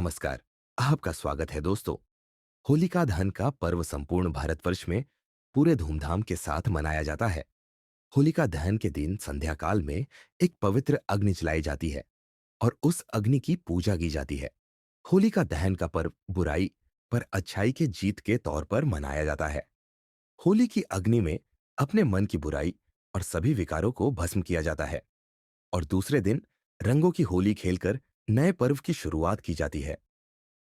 नमस्कार। आपका स्वागत है दोस्तों। होलिका दहन का पर्व संपूर्ण भारतवर्ष में पूरे धूमधाम के साथ मनाया जाता है। होलिका दहन के दिन संध्या काल में एक पवित्र अग्नि जलाई जाती है और उस अग्नि की पूजा की जाती है। होलिका दहन का पर्व बुराई पर अच्छाई के जीत के तौर पर मनाया जाता है। होली की अग्नि में अपने मन की बुराई और सभी विकारों को भस्म किया जाता है और दूसरे दिन रंगों की होली खेलकर नए पर्व की शुरुआत की जाती है।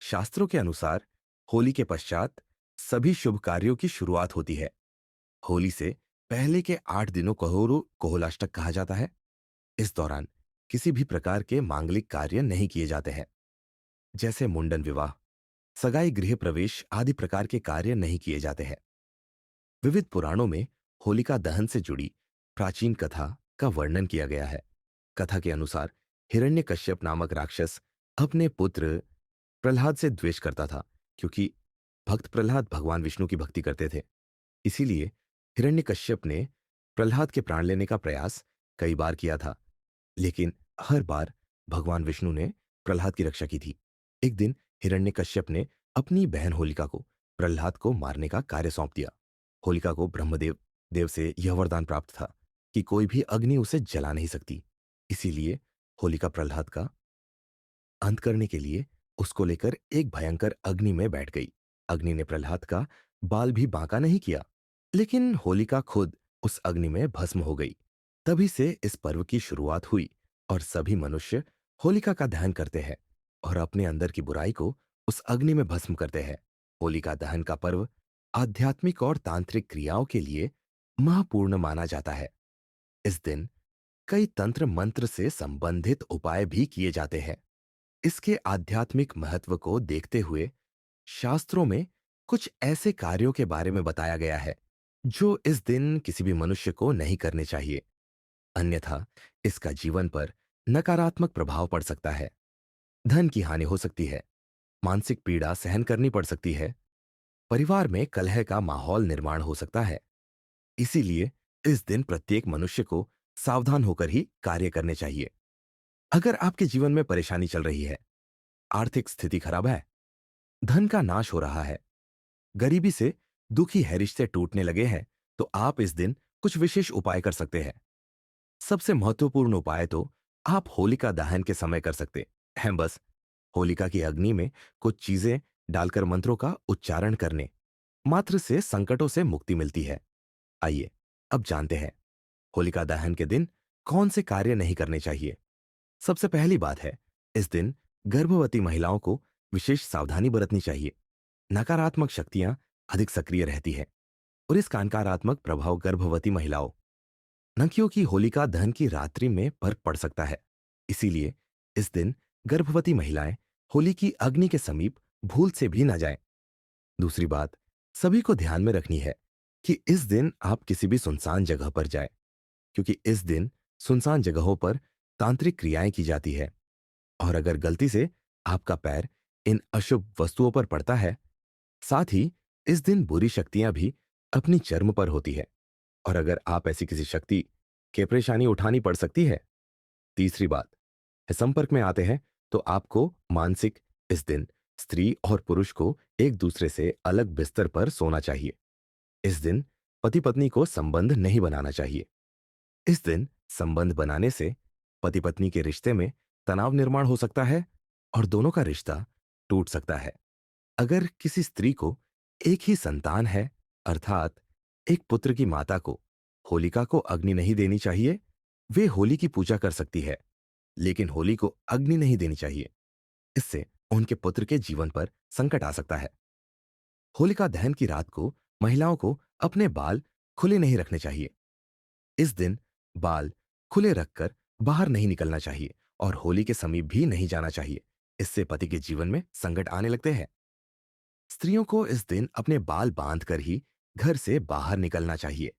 शास्त्रों के अनुसार होली के पश्चात सभी शुभ कार्यों की शुरुआत होती है। होली से पहले के 8 दिनों को कोहलाष्टक कहा जाता है। इस दौरान किसी भी प्रकार के मांगलिक कार्य नहीं किए जाते हैं, जैसे मुंडन, विवाह, सगाई, गृह प्रवेश आदि प्रकार के कार्य नहीं किए जाते हैं। विविध पुराणों में होलिका दहन से जुड़ी प्राचीन कथा का वर्णन किया गया है। कथा के अनुसार हिरण्यकश्यप नामक राक्षस अपने पुत्र प्रहलाद से द्वेष करता था, क्योंकि भक्त प्रहलाद भगवान विष्णु की भक्ति करते थे। इसीलिए हिरण्यकश्यप ने प्रहलाद के प्राण लेने का प्रयास कई बार किया था, लेकिन हर बार भगवान विष्णु ने प्रहलाद की रक्षा की थी। एक दिन हिरण्यकश्यप ने अपनी बहन होलिका को प्रहलाद को मारने का कार्य सौंप दिया। होलिका को ब्रह्मदेव देव से यह वरदान प्राप्त था कि कोई भी अग्नि उसे जला नहीं सकती। इसीलिए होलिका प्रहलाद का अंत करने के लिए उसको लेकर एक भयंकर अग्नि में बैठ गई। अग्नि ने प्रहलाद का बाल भी बांका नहीं किया, लेकिन होलिका खुद उस अग्नि में भस्म हो गई। तभी से इस पर्व की शुरुआत हुई और सभी मनुष्य होलिका का दहन करते हैं और अपने अंदर की बुराई को उस अग्नि में भस्म करते हैं। होलिका दहन का पर्व आध्यात्मिक और तांत्रिक क्रियाओं के लिए महत्वपूर्ण माना जाता है। इस दिन कई तंत्र मंत्र से संबंधित उपाय भी किए जाते हैं। इसके आध्यात्मिक महत्व को देखते हुए शास्त्रों में कुछ ऐसे कार्यों के बारे में बताया गया है जो इस दिन किसी भी मनुष्य को नहीं करने चाहिए, अन्यथा इसका जीवन पर नकारात्मक प्रभाव पड़ सकता है। धन की हानि हो सकती है, मानसिक पीड़ा सहन करनी पड़ सकती है, परिवार में कलह का माहौल निर्माण हो सकता है। इसीलिए इस दिन प्रत्येक मनुष्य को सावधान होकर ही कार्य करने चाहिए। अगर आपके जीवन में परेशानी चल रही है, आर्थिक स्थिति खराब है, धन का नाश हो रहा है, गरीबी से दुखी है, रिश्ते टूटने लगे हैं, तो आप इस दिन कुछ विशेष उपाय कर सकते हैं। सबसे महत्वपूर्ण उपाय तो आप होलिका दहन के समय कर सकते हैं। बस होलिका की अग्नि में कुछ चीजें डालकर मंत्रों का उच्चारण करने मात्र से संकटों से मुक्ति मिलती है। आइए अब जानते हैं होलिका दहन के दिन कौन से कार्य नहीं करने चाहिए। सबसे पहली बात है, इस दिन गर्भवती महिलाओं को विशेष सावधानी बरतनी चाहिए। नकारात्मक शक्तियां अधिक सक्रिय रहती है और इसका नकारात्मक प्रभाव गर्भवती महिलाओं, नकियों की होलिका दहन की रात्रि में फर्क पड़ सकता है। इसीलिए इस दिन गर्भवती महिलाएं होली की अग्नि के समीप भूल से भी न जाएं। दूसरी बात सभी को ध्यान में रखनी है कि इस दिन आप किसी भी सुनसान जगह पर जाएं, क्योंकि इस दिन सुनसान जगहों पर तांत्रिक क्रियाएं की जाती है और अगर गलती से आपका पैर इन अशुभ वस्तुओं पर पड़ता है, साथ ही इस दिन बुरी शक्तियां भी अपनी चर्म पर होती है और अगर आप ऐसी किसी शक्ति के परेशानी उठानी पड़ सकती है। तीसरी बात है, संपर्क में आते हैं तो आपको मानसिक इस दिन स्त्री और पुरुष को एक दूसरे से अलग बिस्तर पर सोना चाहिए। इस दिन पति पत्नी को संबंध नहीं बनाना चाहिए। इस दिन संबंध बनाने से पति पत्नी के रिश्ते में तनाव निर्माण हो सकता है और दोनों का रिश्ता टूट सकता है। अगर किसी स्त्री को एक ही संतान है, अर्थात एक पुत्र की माता को होलिका को अग्नि नहीं देनी चाहिए। वे होली की पूजा कर सकती है, लेकिन होली को अग्नि नहीं देनी चाहिए। इससे उनके पुत्र के जीवन पर संकट आ सकता है। होलिका दहन की रात को महिलाओं को अपने बाल खुले नहीं रखने चाहिए। इस दिन बाल खुले रखकर बाहर नहीं निकलना चाहिए और होली के समीप भी नहीं जाना चाहिए। इससे पति के जीवन में संकट आने लगते हैं। स्त्रियों को इस दिन अपने बाल बांधकर ही घर से बाहर निकलना चाहिए।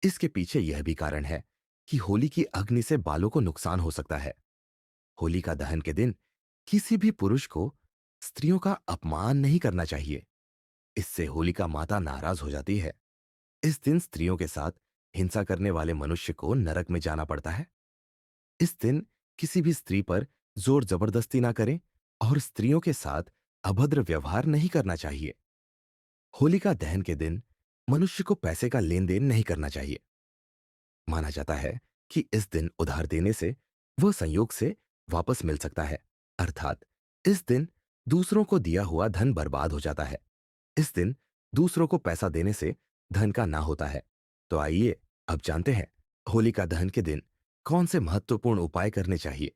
इसके पीछे यह भी कारण है कि होली की अग्नि से बालों को नुकसान हो सकता है। होलिका दहन के दिन किसी भी पुरुष को स्त्रियों का अपमान नहीं करना चाहिए। इससे होलिका माता नाराज हो जाती है। इस दिन स्त्रियों के साथ हिंसा करने वाले मनुष्य को नरक में जाना पड़ता है। इस दिन किसी भी स्त्री पर जोर जबरदस्ती ना करें और स्त्रियों के साथ अभद्र व्यवहार नहीं करना चाहिए। होलिका दहन के दिन मनुष्य को पैसे का लेन देन नहीं करना चाहिए। माना जाता है कि इस दिन उधार देने से वह संयोग से वापस मिल सकता है, अर्थात इस दिन दूसरों को दिया हुआ धन बर्बाद हो जाता है। इस दिन दूसरों को पैसा देने से धन का ना होता है। तो आइए अब जानते हैं होलिका दहन के दिन कौन से महत्वपूर्ण उपाय करने चाहिए।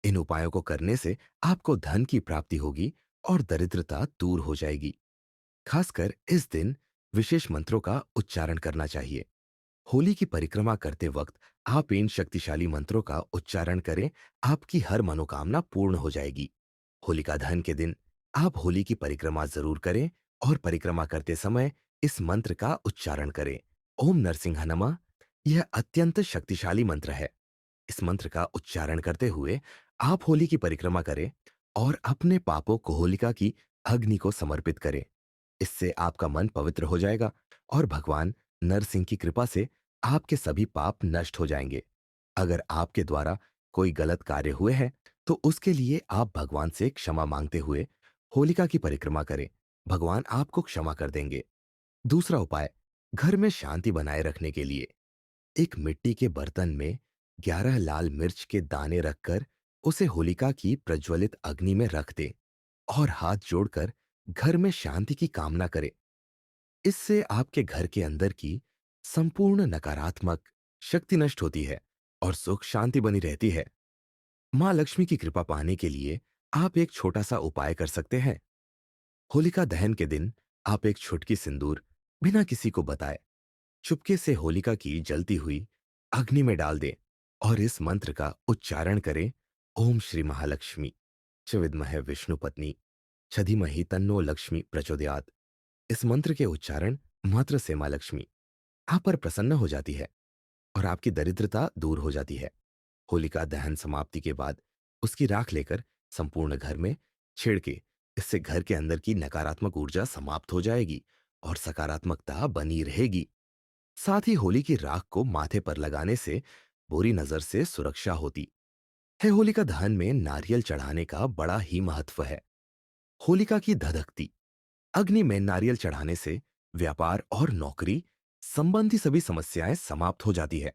इन उपायों को करने से आपको धन की प्राप्ति होगी और दरिद्रता दूर हो जाएगी। खासकर इस दिन विशेष मंत्रों का उच्चारण करना चाहिए। होली की परिक्रमा करते वक्त आप इन शक्तिशाली मंत्रों का उच्चारण करें, आपकी हर मनोकामना पूर्ण हो जाएगी। होलिका दहन के दिन आप होली की परिक्रमा जरूर करें और परिक्रमा करते समय इस मंत्र का उच्चारण करें। ओम नरसिंह नमः। यह अत्यंत शक्तिशाली मंत्र है। इस मंत्र का उच्चारण करते हुए आप होली की परिक्रमा करें और अपने पापों को होलिका की अग्नि को समर्पित करें। इससे आपका मन पवित्र हो जाएगा और भगवान नरसिंह की कृपा से आपके सभी पाप नष्ट हो जाएंगे। अगर आपके द्वारा कोई गलत कार्य हुए हैं तो उसके लिए आप भगवान से क्षमा मांगते हुए होलिका की परिक्रमा करें। भगवान आपको क्षमा कर देंगे। दूसरा उपाय, घर में शांति बनाए रखने के लिए एक मिट्टी के बर्तन में 11 लाल मिर्च के दाने रखकर उसे होलिका की प्रज्वलित अग्नि में रख दें और हाथ जोड़कर घर में शांति की कामना करें। इससे आपके घर के अंदर की संपूर्ण नकारात्मक शक्ति नष्ट होती है और सुख शांति बनी रहती है। मां लक्ष्मी की कृपा पाने के लिए आप एक छोटा सा उपाय कर सकते हैं। होलिका दहन के दिन आप एक छुटकी सिंदूर बिना किसी को बताए चुपके से होलिका की जलती हुई अग्नि में डाल दें और इस मंत्र का उच्चारण करें। ओम श्री महालक्ष्मी च विद्महे विष्णु पत्नी छदिमहि तन्नो लक्ष्मी प्रचोदयात्। इस मंत्र के उच्चारण मात्र से मां लक्ष्मी आप पर प्रसन्न हो जाती है और आपकी दरिद्रता दूर हो जाती है। होलिका दहन समाप्ति के बाद उसकी राख लेकर संपूर्ण घर में छिड़के। इससे घर के अंदर की नकारात्मक ऊर्जा समाप्त हो जाएगी और सकारात्मकता बनी रहेगी। साथ ही होली की राख को माथे पर लगाने से बुरी नजर से सुरक्षा होती है। होलिका दहन में नारियल चढ़ाने का बड़ा ही महत्व है। होलिका की धधकती अग्नि में नारियल चढ़ाने से व्यापार और नौकरी संबंधी सभी समस्याएं समाप्त हो जाती है।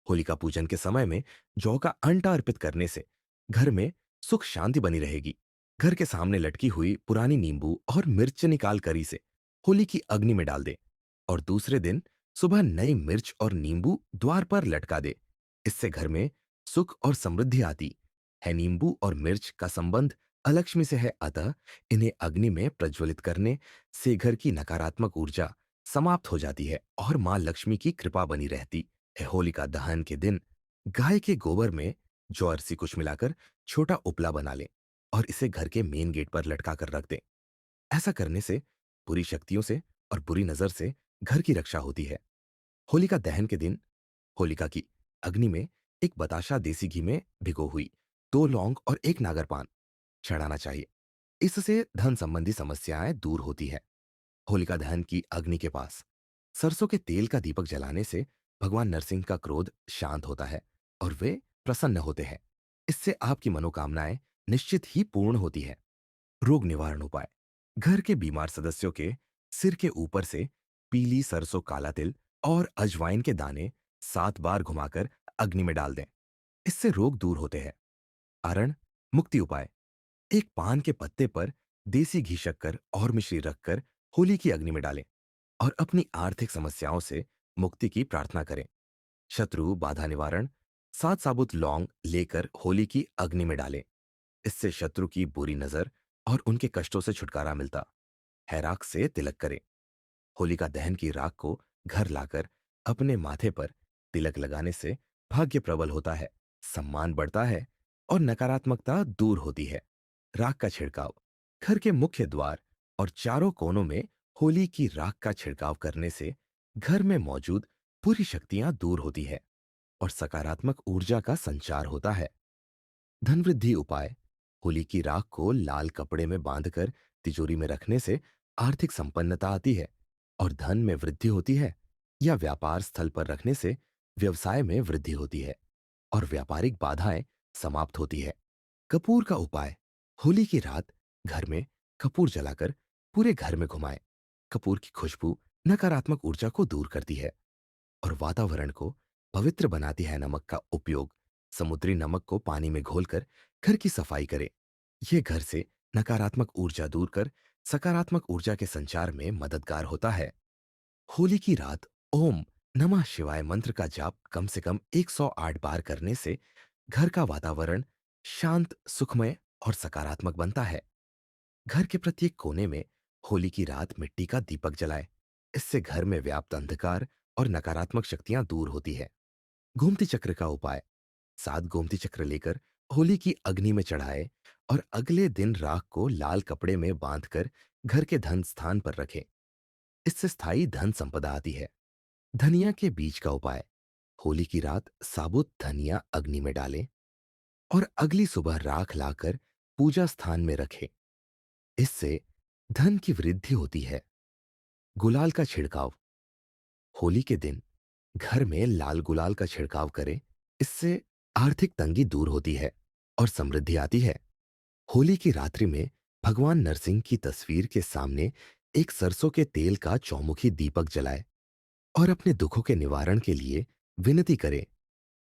होलिका पूजन के समय में जौ का अंटा अर्पित करने से घर में सुख शांति बनी रहेगी। घर के सामने लटकी हुई पुरानी नींबू और मिर्च निकाल कर इसे होली की अग्नि में डाल दे और दूसरे दिन सुबह नई मिर्च और नींबू द्वार पर लटका दे। इससे घर में सुख और समृद्धि आती है। नींबू और मिर्च का संबंध अलक्ष्मी से है, अतः इन्हें अग्नि में प्रज्वलित करने से घर की नकारात्मक ऊर्जा समाप्त हो जाती है और मां लक्ष्मी की कृपा बनी रहती है। होलिका दहन के दिन गाय के गोबर में ज्वार सी कुछ मिलाकर छोटा उपला बना लें और इसे घर के मेन गेट पर लटका कर रख दें। ऐसा करने से बुरी शक्तियों से और बुरी नजर से घर की रक्षा होती है। होलिका दहन के दिन होलिका की अग्नि में एक बताशा देसी घी में भिगो हुई 2 लौंग और एक नागरपान चढ़ाना चाहिए। इससे धन संबंधी समस्याएं दूर होती है। होलिका दहन की अग्नि के पास सरसों के तेल का दीपक जलाने से भगवान नरसिंह का क्रोध शांत होता है और वे प्रसन्न होते हैं। इससे आपकी मनोकामनाएं निश्चित ही पूर्ण होती है। रोग निवारण उपाय, घर के बीमार सदस्यों के सिर के ऊपर से पीली सरसों काला तिल और अजवाइन के दाने 7 बार घुमाकर अग्नि में डाल दें। इससे रोग दूर होते हैं। आरण मुक्ति उपाय, एक पान के पत्ते पर देसी घी शक्कर और मिश्री रखकर होली की अग्नि में डालें और अपनी आर्थिक समस्याओं से मुक्ति की प्रार्थना करें। शत्रु बाधा निवारण, 7 साबुत लौंग लेकर होली की अग्नि में डालें। इससे शत्रु की बुरी नजर और उनके कष्टों से छुटकारा मिलता है। राख से तिलक करें। होलिका दहन की राख को घर लाकर अपने माथे पर तिलक लगाने से भाग्य प्रबल होता है, सम्मान बढ़ता है और नकारात्मकता दूर होती है। राख का छिड़काव, घर के मुख्य द्वार और चारों कोनों में होली की राख का छिड़काव करने से घर में मौजूद बुरी शक्तियां दूर होती है और सकारात्मक ऊर्जा का संचार होता है। धन वृद्धि उपाय, होली की राख को लाल कपड़े में बांधकर तिजोरी में रखने से आर्थिक संपन्नता आती है और धन में वृद्धि होती है। या व्यापार स्थल पर रखने से व्यवसाय में वृद्धि होती है और व्यापारिक बाधाएं समाप्त होती है। कपूर का उपाय, होली की रात घर में कपूर जलाकर पूरे घर में घुमाएं। कपूर की खुशबू नकारात्मक ऊर्जा को दूर करती है और वातावरण को पवित्र बनाती है। नमक का उपयोग, समुद्री नमक को पानी में घोलकर घर की सफाई करें। यह घर से नकारात्मक ऊर्जा दूर कर सकारात्मक ऊर्जा के संचार में मददगार होता है। होली की रात ओम नमः शिवाय मंत्र का जाप कम से कम 108 बार करने से घर का वातावरण शांत, सुखमय और सकारात्मक बनता है। घर के प्रत्येक कोने में होली की रात मिट्टी का दीपक जलाएं। इससे घर में व्याप्त अंधकार और नकारात्मक शक्तियां दूर होती है। गोमती चक्र का उपाय: 7 गोमती चक्र लेकर होली की अग्नि में चढ़ाए और अगले दिन राख को लाल कपड़े में बांधकर घर के धन स्थान पर रखें। इससे स्थायी धन संपदा आती है। धनिया के बीज का उपाय: होली की रात साबुत धनिया अग्नि में डालें और अगली सुबह राख लाकर पूजा स्थान में रखें। इससे धन की वृद्धि होती है। गुलाल का छिड़काव: होली के दिन घर में लाल गुलाल का छिड़काव करें। इससे आर्थिक तंगी दूर होती है और समृद्धि आती है। होली की रात्रि में भगवान नरसिंह की तस्वीर के सामने एक सरसों के तेल का चौमुखी दीपक जलाएं और अपने दुखों के निवारण के लिए विनती करें।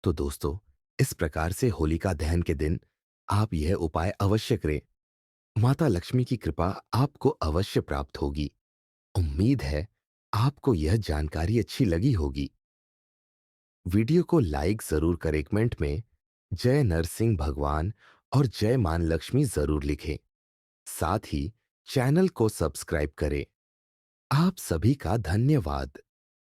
तो दोस्तों, इस प्रकार से होलिका दहन के दिन आप यह उपाय अवश्य करें। माता लक्ष्मी की कृपा आपको अवश्य प्राप्त होगी। उम्मीद है आपको यह जानकारी अच्छी लगी होगी। वीडियो को लाइक जरूर करें। कमेंट में जय नरसिंह भगवान और जय मान लक्ष्मी जरूर लिखें। साथ ही चैनल को सब्सक्राइब करें। आप सभी का धन्यवाद।